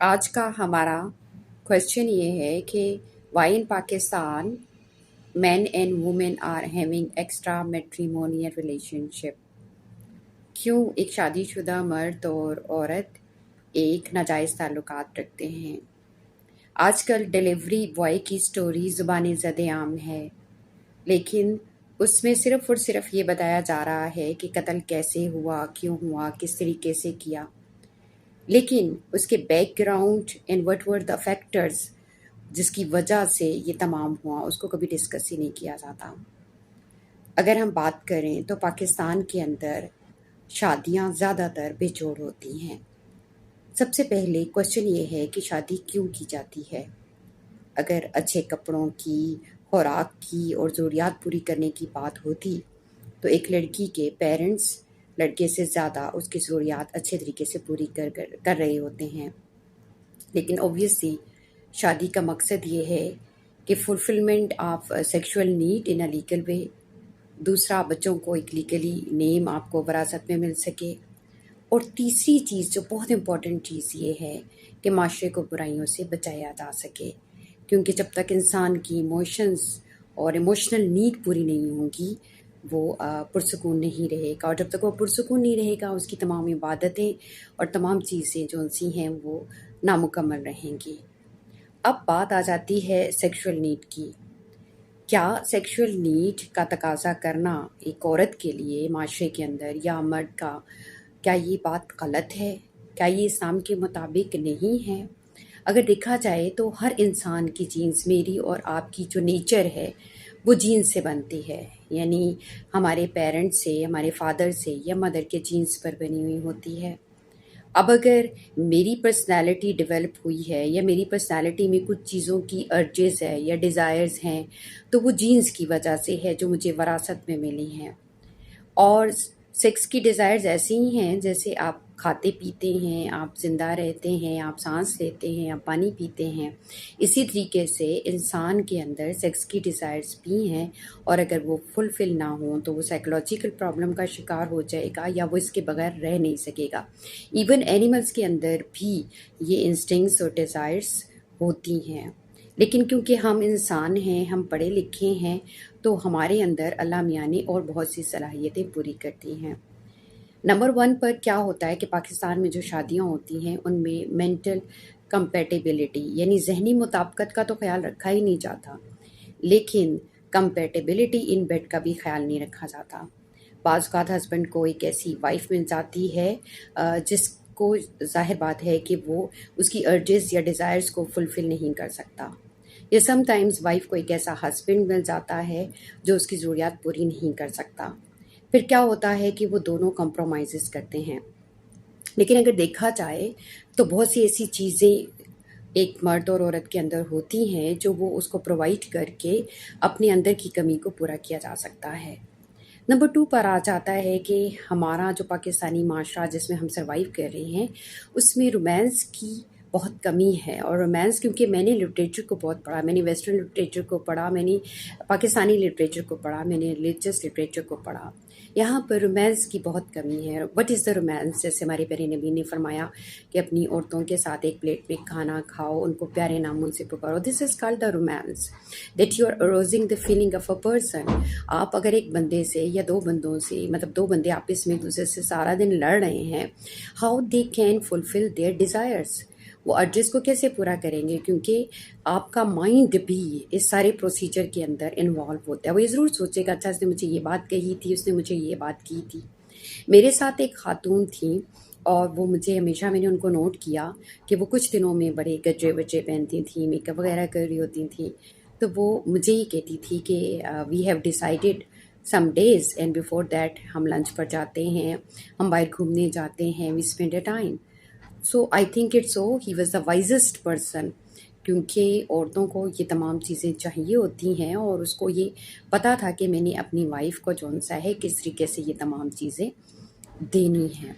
आज का हमारा क्वेश्चन ये है कि why in Pakistan men and women are having extra matrimonial relationship। क्यों एक शादीशुदा मर्द और औरत एक नाजायज़ ताल्लुकात रखते हैं। आजकल डिलीवरी बॉय की स्टोरी ज़ुबानी ज़द-ए-आम है, लेकिन उसमें सिर्फ़ और सिर्फ़ ये बताया जा रहा है कि कत्ल कैसे हुआ, क्यों हुआ, किस तरीके से किया, लेकिन उसके background and what were the factors जिसकी वजह से ये तमाम हुआ, उसको कभी डिस्कस ही नहीं किया जाता। अगर हम बात करें तो पाकिस्तान के अंदर शादियां ज़्यादातर बेजोड़ होती हैं। सबसे पहले क्वेश्चन ये है कि शादी क्यों की जाती है। अगर अच्छे कपड़ों की, खुराक की और ज़रूरियात पूरी करने की बात होती तो एक लड़की के पेरेंट्स लड़के से ज़्यादा उसकी ज़रूरियात अच्छे तरीके से पूरी कर रहे होते हैं। लेकिन ऑब्वियसली शादी का मकसद ये है कि fulfilment of sexual need in a legal way. दूसरा, बच्चों को एक लीगली नेम आपको विरासत में मिल सके। और तीसरी चीज़ जो बहुत इम्पॉर्टेंट चीज़ ये है कि माशरे को बुराइयों से बचाया जा सके, क्योंकि जब तक इंसान की इमोशंस और इमोशनल नीड पूरी नहीं होंगी वो पुरसकून नहीं रहेगा, और जब तक वो पुरसकून नहीं रहेगा उसकी तमाम इबादतें और तमाम चीज़ें जो सी हैं वो नामुकम्मल रहेंगी। अब बात आ जाती है सेक्सुअल नीड की। क्या सेक्सुअल नीड का तकाज़ा करना एक औरत के लिए माशरे के अंदर या मर्द का, क्या ये बात गलत है? क्या ये इस्लाम के मुताबिक नहीं है? अगर देखा जाए तो हर इंसान की जीन्स, मेरी और आपकी जो नेचर है वो जीन्स से बनती है, यानी हमारे पेरेंट्स से, हमारे फादर से या मदर के जीन्स पर बनी हुई होती है। अब अगर मेरी पर्सनैलिटी डेवलप हुई है या मेरी पर्सनैलिटी में कुछ चीज़ों की अर्जेस है या डिज़ायर्स हैं, तो वो जीन्स की वजह से है जो मुझे विरासत में मिली हैं। और सेक्स की डिज़ायर्स ऐसी ही हैं जैसे आप खाते पीते हैं, आप ज़िंदा रहते हैं, आप सांस लेते हैं, आप पानी पीते हैं। इसी तरीके से इंसान के अंदर सेक्स की डिज़ायर्स भी हैं, और अगर वो फुलफ़िल ना हो तो वो साइकोलॉजिकल प्रॉब्लम का शिकार हो जाएगा या वो इसके बगैर रह नहीं सकेगा। इवन एनिमल्स के अंदर भी ये इंस्टिंक्ट्स और डिज़ायर्स होती हैं, लेकिन क्योंकि हम इंसान हैं, हम पढ़े लिखे हैं, तो हमारे अंदर अल्लाह मियाँ ने और बहुत सी सलाहियतें पूरी करती हैं। नंबर 1 पर क्या होता है कि पाकिस्तान में जो शादियां होती हैं उनमें मेंटल कंपैटिबिलिटी यानी ज़हनी मुताबिकत का तो ख्याल रखा ही नहीं जाता, लेकिन कंपैटिबिलिटी इन बेड का भी ख्याल नहीं रखा जाता। बाज़ औक़ात हस्बैंड को एक ऐसी वाइफ़ मिल जाती है जिसको ज़ाहिर बात है कि वो उसकी अर्जेस या डिज़ायर्स को फुलफ़िल नहीं कर सकता, या समटाइम्स वाइफ़ को एक ऐसा हस्बैंड मिल जाता है जो उसकी ज़रूरियात पूरी नहीं कर सकता। फिर क्या होता है कि वो दोनों कॉम्प्रोमाइज़ेस करते हैं। लेकिन अगर देखा जाए तो बहुत सी ऐसी चीज़ें एक मर्द और औरत के अंदर होती हैं जो वो उसको प्रोवाइड करके अपने अंदर की कमी को पूरा किया जा सकता है। नंबर 2 पर आ जाता है कि हमारा जो पाकिस्तानी माशरा जिसमें हम सर्वाइव कर रहे हैं उसमें रोमांस की बहुत कमी है। और रोमांस, क्योंकि मैंने लिटरेचर को बहुत पढ़ा, मैंने वेस्टर्न लिटरेचर को पढ़ा, मैंने पाकिस्तानी लिटरेचर को पढ़ा, मैंने रिलीजियस लिटरेचर को पढ़ा, यहाँ पर रोमांस की बहुत कमी है। What is the romance? जैसे हमारे प्यारे नबी ने फरमाया कि अपनी औरतों के साथ एक प्लेट में खाना खाओ, उनको प्यारे नामों से पुकारो। This is called the romance, that you are arousing the feeling of a person. आप अगर एक बंदे से या दो बंदों से, मतलब दो बंदे आपस में एक दूसरे से सारा दिन लड़ रहे हैं, how they can fulfil there desires, वो अर्जेस को कैसे पूरा करेंगे? क्योंकि आपका माइंड भी इस सारे प्रोसीजर के अंदर इन्वॉल्व होता है। वो ये ज़रूर सोचेगा अच्छा इसने मुझे ये बात कही थी, उसने मुझे ये बात की थी। मेरे साथ एक खातून थी और वो मुझे हमेशा, मैंने उनको नोट किया कि वो कुछ दिनों में बड़े गजरे वजरे पहनती थी, मेकअप वगैरह कर रही होती थी, तो वो मुझे ही कहती थी कि we have decided some days and before that हम लंच पर जाते हैं, हम बाहर घूमने जाते हैं, we spend a time. So I think it's so he was the wisest person, क्योंकि औरतों को ये तमाम चीज़ें चाहिए होती हैं और उसको ये पता था कि मैंने अपनी वाइफ को जौन सा है किस तरीके से ये तमाम चीज़ें देनी हैं।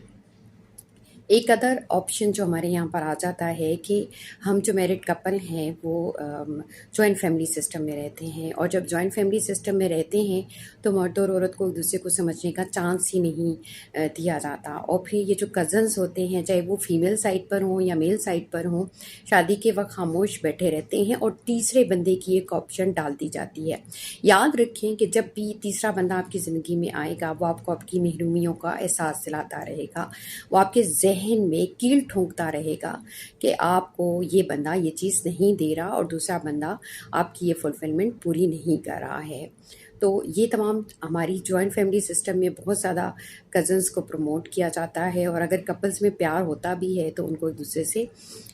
एक अदर ऑप्शन जो हमारे यहाँ पर आ जाता है कि हम जो मैरिड कपल हैं वो जॉइंट फैमिली सिस्टम में रहते हैं, और जब जॉइंट फैमिली सिस्टम में रहते हैं तो मर्द और औरत को एक दूसरे को समझने का चांस ही नहीं दिया जाता। और फिर ये जो कज़न्स होते हैं, चाहे वो फीमेल साइड पर हों या मेल साइड पर हों, शादी के वक्त खामोश बैठे रहते हैं और तीसरे बंदे की एक ऑप्शन डाल दी जाती है। याद रखें कि जब भी तीसरा बंदा आपकी ज़िंदगी में आएगा वो आपको आपकी महरूमियों का एहसास दिलाता रहेगा, वो आपके जहन में कील ठोंकता रहेगा कि आपको ये बंदा ये चीज़ नहीं दे रहा और दूसरा बंदा आपकी ये फुलफिलमेंट पूरी नहीं कर रहा है। तो ये तमाम हमारी जॉइंट फैमिली सिस्टम में बहुत ज़्यादा कज़न्स को प्रमोट किया जाता है, और अगर कपल्स में प्यार होता भी है तो उनको एक दूसरे से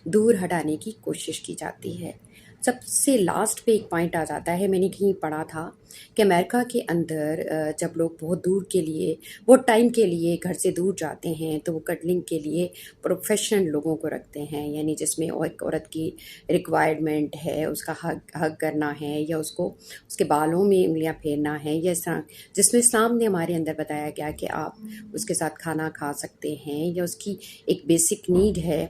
दूर हटाने की कोशिश की जाती है। सबसे लास्ट पे एक पॉइंट आ जाता है, मैंने कहीं पढ़ा था कि अमेरिका के अंदर जब लोग बहुत दूर के लिए, बहुत टाइम के लिए घर से दूर जाते हैं तो वो कटलिंग के लिए प्रोफेशनल लोगों को रखते हैं, यानी जिसमें एक औरत की रिक्वायरमेंट है, उसका हक हक करना है, या उसको उसके बालों में उंगलियां फेरना है, या इस तरह जिसमें इस्लाम ने हमारे अंदर बताया गया कि आप उसके साथ खाना खा सकते हैं, या उसकी एक बेसिक नीड है।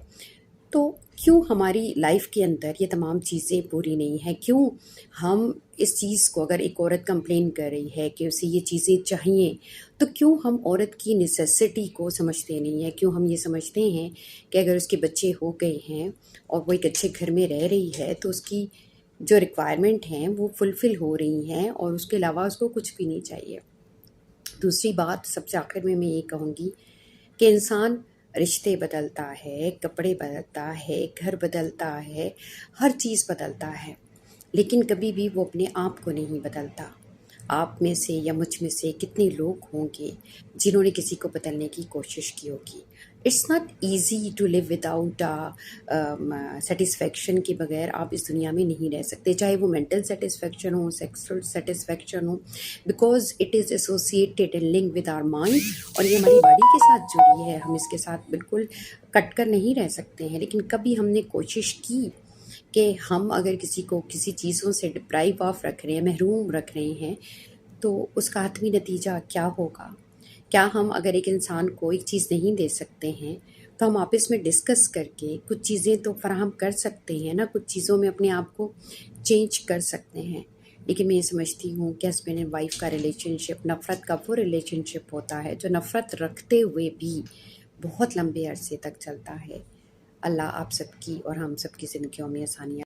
तो क्यों हमारी लाइफ के अंदर ये तमाम चीज़ें पूरी नहीं हैं? क्यों हम इस चीज़ को, अगर एक औरत कंप्लेन कर रही है कि उसे ये चीज़ें चाहिए, तो क्यों हम औरत की नेसेसिटी को समझते नहीं हैं? क्यों हम ये समझते हैं कि अगर उसके बच्चे हो गए हैं और वो एक अच्छे घर में रह रही है तो उसकी जो रिक्वायरमेंट हैं वो फुलफ़िल हो रही हैं और उसके अलावा उसको कुछ भी नहीं चाहिए। दूसरी बात सबसे आखिर में मैं ये कहूँगी कि इंसान रिश्ते बदलता है, कपड़े बदलता है, घर बदलता है, हर चीज़ बदलता है, लेकिन कभी भी वो अपने आप को नहीं बदलता। आप में से या मुझ में से कितने लोग होंगे जिन्होंने किसी को बदलने की कोशिश की होगी? It's not easy to live without satisfaction के बगैर आप इस दुनिया में नहीं रह सकते, चाहे वो मेंटल सेटिस्फेक्शन हो, सेक्सुअल सेटिस्फेक्शन हो, because it is associated and link with our mind, और ये हमारी बॉडी के साथ जुड़ी है। हम इसके साथ बिल्कुल कट कर नहीं रह सकते हैं, लेकिन कभी हमने कोशिश की कि हम अगर किसी को किसी चीज़ों से डिप्राइव ऑफ रख रहे हैं, महरूम रख रहे हैं, तो उसका हतमी नतीजा क्या होगा? क्या हम अगर एक इंसान को एक चीज़ नहीं दे सकते हैं तो हम आपस में डिस्कस करके कुछ चीज़ें तो फराहम कर सकते हैं ना, कुछ चीज़ों में अपने आप को चेंज कर सकते हैं। लेकिन मैं ये समझती हूँ कि हस्बैंड एंड वाइफ का रिलेशनशिप नफ़रत का वो रिलेशनशिप होता है जो नफ़रत रखते हुए भी बहुत लंबे अरसे तक चलता है। अल्लाह आप सबकी और हम सबकी ज़िंदगियों में आसानियाँ